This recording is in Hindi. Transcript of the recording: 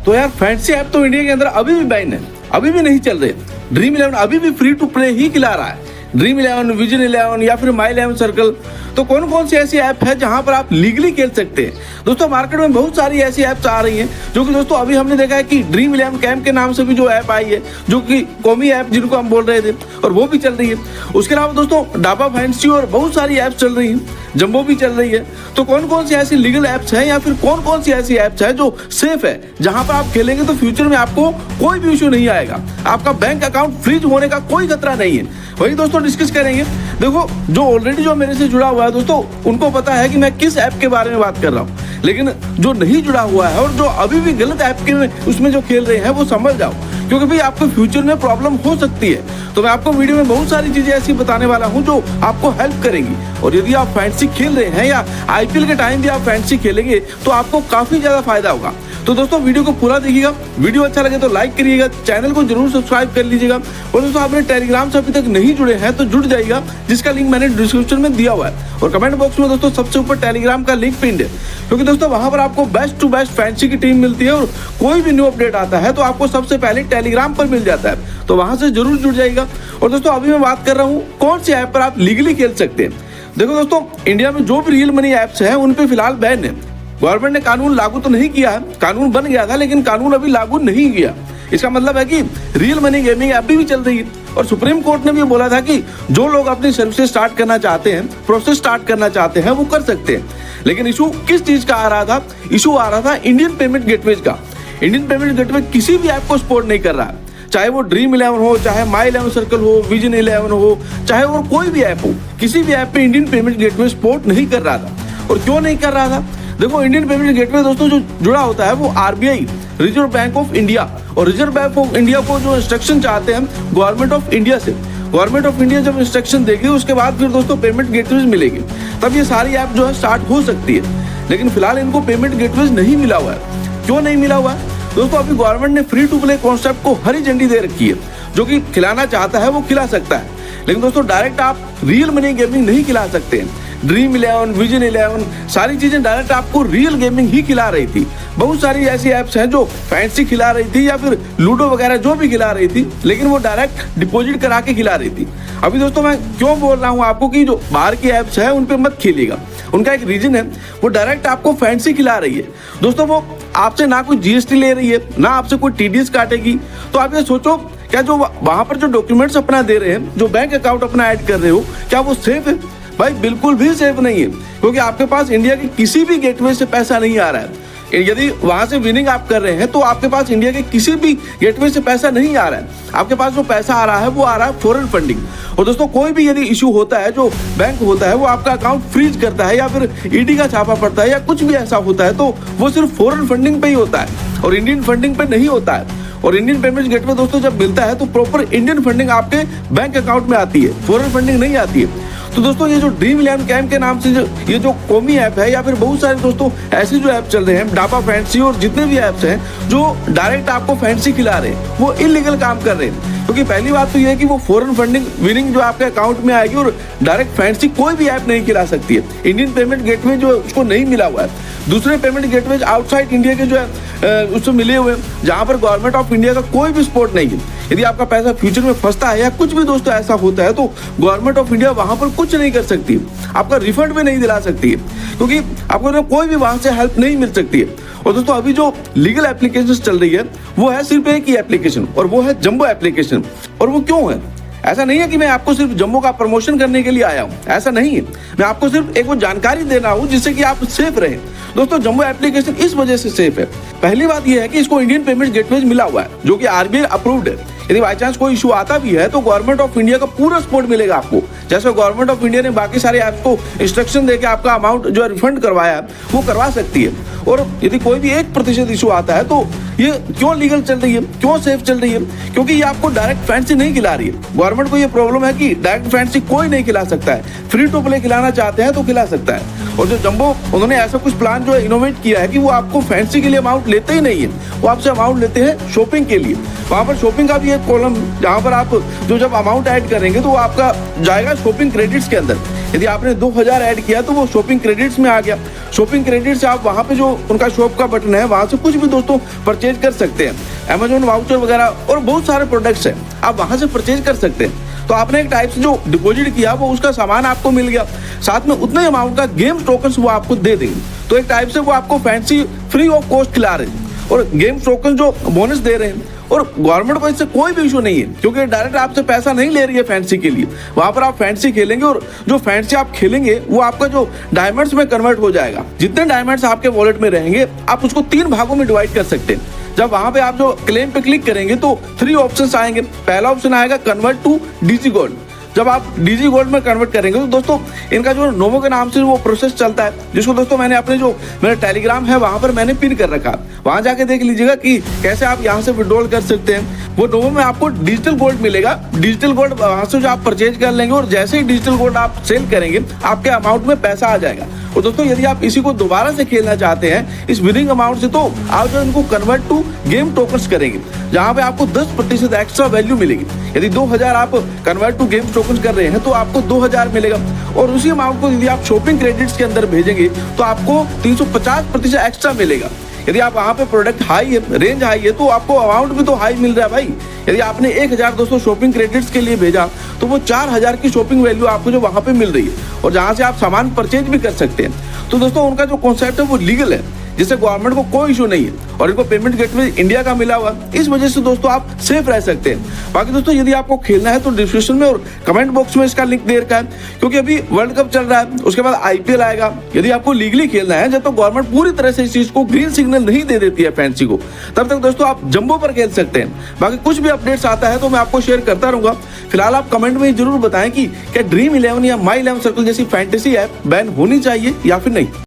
तो यार फैंसी ऐप तो इंडिया के अंदर अभी भी बैन है, अभी भी नहीं चल रहे। ड्रीम 11 अभी भी फ्री टू प्ले ही खिला रहा है। ड्रीम 11, विजन 11 या फिर माई 11 सर्कल, तो कौन कौन सी ऐसी ऐप है जहां पर आप लीगली खेल सकते हैं। दोस्तों मार्केट में बहुत सारी ऐसी ऐप्स आ रही हैं, जो कि दोस्तों अभी हमने देखा है कि ड्रीम 11 कैंप के नाम से भी जो ऐप आई है, जो कि कॉमी ऐप जिनको हम बोल रहे थे, और वो भी चल रही है। उसके अलावा दोस्तों डाबा फैंसी और बहुत सारी ऐप्स चल रही हैं, जंबो भी चल रही है। तो कौन कौन सी ऐसी लीगल ऐप्स हैं या फिर कौन कौन सी ऐसी ऐप्स है जो सेफ है, जहां पर आप खेलेंगे तो फ्यूचर में आपको कोई भी इश्यू नहीं आएगा, आपका बैंक अकाउंट फ्रीज होने का कोई खतरा नहीं है, वही दोस्तों डिस्कस करेंगे। देखो जो ऑलरेडी जो मेरे से जुड़ा हुआ है दोस्तों, उनको पता है कि मैं किस ऐप के बारे में बात कर रहा हूँ, लेकिन जो नहीं जुड़ा हुआ है और जो अभी भी गलत ऐप के उसमें जो खेल रहे हैं वो समझ जाओ, क्योंकि भाई आपको फ्यूचर में प्रॉब्लम हो सकती है। तो मैं आपको वीडियो में बहुत सारी चीजें ऐसी बताने वाला हूं जो आपको हेल्प करेंगी। और यदि आप फैंसी खेल रहे हैं या आईपीएल के टाइम भी आप फैंसी खेलेंगे तो आपको काफी ज्यादा फायदा होगा। तो दोस्तों वीडियो को पूरा देखिएगा, वीडियो अच्छा लगे तो लाइक करिएगा, चैनल को जरूर सब्सक्राइब कर लीजिएगा। और दोस्तों आपने टेलीग्राम से अभी तक नहीं जुड़े हैं तो जुड़ जाइएगा, जिसका लिंक मैंने डिस्क्रिप्शन में दिया हुआ है। और कमेंट बॉक्स में दोस्तों सबसे ऊपर टेलीग्राम का लिंक पिन्ड है, क्योंकि दोस्तों वहां पर आपको बेस्ट टू बेस्ट फैंसी की टीम मिलती है और कोई भी न्यू अपडेट आता है तो आपको सबसे पहले टेलीग्राम पर मिल जाता है, तो वहां से जरूर जुड़ जाइएगा। और दोस्तों अभी मैं बात कर रहा हूँ कौन सी ऐप पर आप लीगली खेल सकते हैं। देखो दोस्तों इंडिया में जो भी रियल मनी ऐप्स हैं उन पे फिलहाल बैन है। गवर्नमेंट ने कानून लागू तो नहीं किया है, कानून बन गया था लेकिन कानून अभी लागू नहीं किया। इसका मतलब है कि रियल मनी गेमिंग ऐप भी चल रही है। और सुप्रीम कोर्ट ने भी बोला था कि जो लोग अपनी सर्विसेज स्टार्ट करना चाहते हैं, प्रोसेस स्टार्ट करना चाहते हैं, वो कर सकते हैं। लेकिन इशू किस चीज का आ रहा था? इशू आ रहा था इंडियन पेमेंट गेटवेज का। इंडियन पेमेंट गेटवे किसी भी ऐप को सपोर्ट नहीं कर रहा है, चाहे वो ड्रीम 11 हो, चाहे माई 11 सर्कल हो, विजन 11 हो, चाहे और कोई भी ऐप हो, किसी भी ऐप पे इंडियन पेमेंट गेटवे सपोर्ट नहीं कर रहा था। और क्यों नहीं कर रहा था? देखो इंडियन पेमेंट गेटवे दोस्तों जो जुड़ा होता है वो RBI, reserve bank of India, और रिजर्व बैंक ऑफ इंडिया को जो इंस्ट्रक्शन चाहते हैं गवर्नमेंट ऑफ इंडिया से, गवर्नमेंट ऑफ इंडिया जब इंस्ट्रक्शन देगी उसके बाद फिर दोस्तों पेमेंट गेटवेज मिलेगी, तब ये सारी ऐप जो है स्टार्ट हो सकती है। लेकिन फिलहाल इनको पेमेंट गेटवेज नहीं मिला हुआ है। क्यों नहीं मिला हुआ है? दोस्तों अभी गवर्नमेंट ने फ्री टू प्ले कॉन्सेप्ट को हरी झंडी दे रखी है, जो कि खिलाना चाहता है वो खिला सकता है, लेकिन दोस्तों डायरेक्ट आप रियल मनी गेमिंग नहीं खिला सकते हैं। ड्रीम 11, विजन 11 सारी चीजें डायरेक्ट आपको रियल गेमिंग ही खिला रही थी। बहुत सारी ऐसी ऐप्स हैं जो फैंसी खिला रही थी या फिर लूडो वगैरह जो भी खिला रही थी, लेकिन वो डायरेक्ट डिपॉजिट करा के खिला रही थी। अभी दोस्तों मैं क्यों बोल रहा हूँ आपको कि जो बाहर की ऐप्स है उन पे मत खेलिएगा, उनका एक रीजन है, वो डायरेक्ट आपको फैंसी खिला रही है। दोस्तों वो आपसे ना कोई जीएसटी ले रही है, ना आपसे कोई टीडीएस काटेगी। तो आप ये सोचो, क्या जो वहां पर जो डॉक्यूमेंट्स अपना दे रहे हैं, जो बैंक अकाउंट अपना ऐड कर रहे हो, क्या वो सेफ है? भाई बिल्कुल भी सेफ नहीं है, क्योंकि आपके पास इंडिया के किसी भी गेटवे से पैसा नहीं आ रहा है। यदि वहां से विनिंग आप कर रहे हैं तो आपके पास इंडिया के किसी भी गेटवे से पैसा नहीं आ रहा है। आपके पास जो पैसा आ रहा है वो आ रहा है फॉरेन फंडिंग। और दोस्तों कोई भी यदि इशू होता है, जो बैंक होता है वो आपका अकाउंट फ्रीज करता है या फिर ईडी का छापा पड़ता है या कुछ भी ऐसा होता है, तो वो सिर्फ फॉरेन फंडिंग पे ही होता है और इंडियन फंडिंग पे नहीं होता है। और इंडियन पेमेंट गेटवे दोस्तों जब मिलता है तो प्रॉपर इंडियन फंडिंग आपके बैंक अकाउंट में आती है, फॉरेन फंडिंग नहीं आती है। तो दोस्तों ये जो ड्रीम 11 कैंप के नाम से ये जो कॉमी ऐप है या फिर बहुत सारे दोस्तों ऐसी जो ऐप चल रहे हैं, डाबा फैंसी और जितने भी ऐप्स हैं जो डायरेक्ट आपको फैंसी खिला रहे हैं, वो इलीगल काम कर रहे हैं। क्योंकि पहली बात तो ये है कि वो फॉरेन फंडिंग विनिंग जो आपके अकाउंट में आएगी, और डायरेक्ट फैंसी कोई भी ऐप नहीं खिला सकती है। इंडियन पेमेंट गेटवे जो उसको नहीं मिला हुआ है। दूसरे पेमेंट गेटवे आउटसाइड इंडिया के जो है उससे मिले हुए हैं, जहां पर गवर्नमेंट ऑफ इंडिया का कोई भी सपोर्ट नहीं है। यदि आपका पैसा फ्यूचर में फंसता है या कुछ भी दोस्तों ऐसा होता है तो गवर्नमेंट ऑफ इंडिया वहां पर कुछ नहीं कर सकती, आपका रिफंड भी नहीं दिला सकती है, क्योंकि आपको कोई भी वहां से हेल्प नहीं मिल सकती है। और दोस्तों अभी जो लीगल एप्लीकेशन चल रही है वो है सिर्फ एक ही एप्लीकेशन, और वो है जंबो एप्लीकेशन। और वो क्यों है? ऐसा नहीं है कि मैं आपको सिर्फ जंबो का प्रमोशन करने के लिए आया हूँ, ऐसा नहीं है। मैं आपको सिर्फ एक वो जानकारी देना हूँ जिससे कि आप सेफ रहें। दोस्तों जंबो एप्लीकेशन इस वजह से सेफ है, पहली बात यह है कि इसको इंडियन पेमेंट गेटवे मिला हुआ है, जो कि आरबीआई अप्रूव्ड है। यदि बाई चांस कोई इशू आता भी है तो गवर्नमेंट ऑफ इंडिया का पूरा सपोर्ट मिलेगा आपको। जैसे गवर्नमेंट ऑफ इंडिया ने बाकी सारे ऐप्स को इंस्ट्रक्शन देकर आपका अमाउंट जो है रिफंड करवाया वो करवा सकती है। और यदि कोई भी 1% इशू आता है तो ये क्यों लीगल चल रही है, क्यों सेफ चल रही है? क्योंकि ये आपको डायरेक्ट फैंसी नहीं खिला रही है। गवर्नमेंट को ये प्रॉब्लम है कि डायरेक्ट फैंसी कोई नहीं खिला सकता है, फ्री टू प्ले खिलाना चाहते हैं तो खिला सकता है। और जो जंबो उन्होंने ऐसा कुछ प्लान जो है इनोवेट किया है कि वो आपको फैंसी के लिए अमाउंट लेते ही नहीं है, वो आपसे अमाउंट लेते हैं शॉपिंग के लिए। वहां पर शॉपिंग का भी एक कॉलम, जहां पर आप जो जब अमाउंट ऐड करेंगे तो वो आपका जाएगा शॉपिंग क्रेडिट्स के अंदर। यदि आपने 2000 ऐड किया तो वो शॉपिंग क्रेडिट्स में आ गया। शॉपिंग क्रेडिट से आप वहाँ पे जो उनका शॉप का बटन है वहाँ से कुछ भी दोस्तों परचेज कर सकते हैं। अमेजोन वाउचर वगैरह और बहुत सारे प्रोडक्ट्स हैं, आप वहाँ से परचेज कर सकते हैं। तो आपने एक टाइप से जो डिपॉजिट किया वो उसका सामान आपको मिल गया, साथ में उतने अमाउंट का गेम टोकन्स वो आपको दे देंगे। तो एक टाइप से वो आपको फैंसी फ्री ऑफ कॉस्ट खिला रहे हैं और गेम टोकन जो बोनस दे रहे हैं। और गवर्नमेंट को इससे कोई भी इशू नहीं है, क्योंकि डायरेक्ट आपसे पैसा नहीं ले रही है फैंसी के लिए। वहां पर आप फैंसी खेलेंगे और जो फैंसी आप खेलेंगे वो आपका जो डायमंड्स में कन्वर्ट हो जाएगा। जितने डायमंड्स आपके वॉलेट में रहेंगे आप उसको 3 भागों में डिवाइड कर सकते हैं। जब वहां पे आप जो क्लेम पे क्लिक करेंगे तो 3 ऑप्शंस आएंगे। पहला ऑप्शन आएगा कन्वर्ट टू डीजी गोल्ड। जब आप डीजी गोल्ड में कन्वर्ट करेंगे तो दोस्तों इनका जो नोमो के नाम से वो प्रोसेस चलता है, जिसको दोस्तों मैंने अपने जो मेरा टेलीग्राम है वहां पर मैंने पिन कर रखा। वहां जाके देख लीजिएगा कि कैसे आप यहां से विड्रॉल कर सकते हैं। वो नोमो में आपको डिजिटल गोल्ड मिलेगा। डिजिटल गोल्ड वहां से जो आप परचेज कर लेंगे और जैसे ही डिजिटल गोल्ड आप सेल करेंगे आपके अमाउंट में पैसा आ जाएगा। और दोस्तों यदि आप इसी को दोबारा से खेलना चाहते हैं इस विनिंग अमाउंट से, तो आप जो इनको कन्वर्ट टू गेम टोकन्स करेंगे, जहां पे आपको 10% एक्स्ट्रा वैल्यू मिलेगी। यदि 2000 आप कन्वर्ट टू गेम टोकन्स कर रहे हैं तो आपको 2000 मिलेगा, और उसी अमाउंट को यदि आप शॉपिंग क्रेडिट्स के अंदर भेजेंगे तो आपको 350% एक्स्ट्रा मिलेगा। यदि आप वहाँ पे प्रोडक्ट हाई है, रेंज हाई है, तो आपको अमाउंट भी तो हाई मिल रहा है भाई। यदि आपने 1200 शॉपिंग क्रेडिट्स के लिए भेजा तो वो 4000 की शॉपिंग वैल्यू आपको जो वहाँ पे मिल रही है, और जहाँ से आप सामान परचेज भी कर सकते हैं। तो दोस्तों उनका जो कॉन्सेप्ट है वो लीगल है, जिससे गवर्नमेंट को कोई इशू नहीं है, और इनको पेमेंट गेटवे इंडिया का मिला हुआ, इस वजह से दोस्तों आप सेफ रह सकते हैं। बाकी दोस्तों यदि आपको खेलना है तो डिस्क्रिप्शन में और कमेंट बॉक्स में इसका लिंक दे रखा है, क्योंकि अभी वर्ल्ड कप चल रहा है, उसके बाद IPL आएगा। यदि आपको लीगली खेलना है, जब तक गवर्नमेंट पूरी तरह से इस चीज को ग्रीन सिग्नल नहीं दे देती है फैंसी को, तब तक दोस्तों आप जंबो पर खेल सकते हैं। बाकी कुछ भी अपडेट्स आता है तो मैं आपको शेयर करता रहूंगा। फिलहाल आप कमेंट में जरूर बताएं कि क्या ड्रीम 11 या माई 11 सर्कल जैसी फैंटेसी ऐप बैन होनी चाहिए या फिर नहीं।